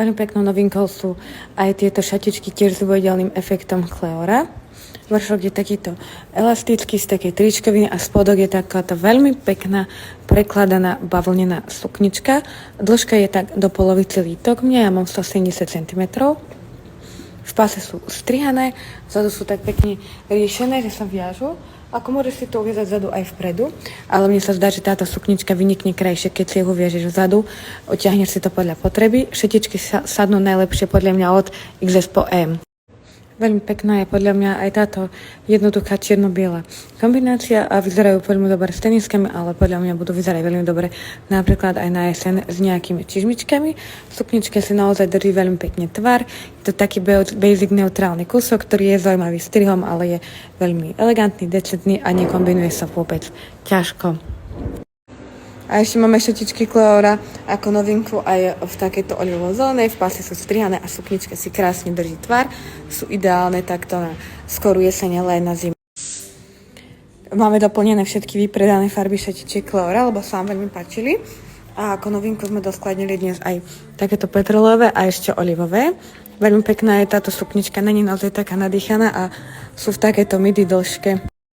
Veľmi peknou novinkou sú aj tieto šatičky tiež s dvojdelným efektom Cleora. Vršok je takýto elastický z takej tričkoviny a spodok je takáto veľmi pekná prekladaná bavlnená suknička. Dĺžka je tak do polovice lítok. Ja mám 170 cm. V páse sú strihané, vzadu sú tak pekne riešené, že sa viažu. Ako môžeš si to uviezať vzadu aj vpredu, ale mne sa zdá, že táto suknička vynikne krajšie, keď si ho uviažeš vzadu, otiahneš si to podľa potreby. Šetičky sadnú najlepšie podľa mňa od XS po M. Veľmi pekná je podľa mňa aj táto jednoduchá čierno-biela kombinácia a vyzerajú veľmi dobre s teniskami, ale podľa mňa budú vyzerať veľmi dobre napríklad aj na jeseň s nejakými čižmičkami. Sukničke si naozaj drží veľmi pekne tvar. Je to taký basic neutrálny kúsok, ktorý je zaujímavý strihom, ale je veľmi elegantný, decentný a nekombinuje sa vôbec ťažko. A ešte máme šatičky Cleora ako novinku aj v takejto olivovo-zelenej. V páse sú strihané a suknička si krásne drží tvar. Sú ideálne takto na skorú jeseň, ale aj na zimu. Máme doplnené všetky vypredané farby šatičiek Cleora, lebo sa vám veľmi páčili. A ako novinku sme doskladnili dnes aj takéto petrolové a ešte olivové. Veľmi pekná je táto suknička, není naozaj taká nadýchaná a sú v takejto midi dĺžke.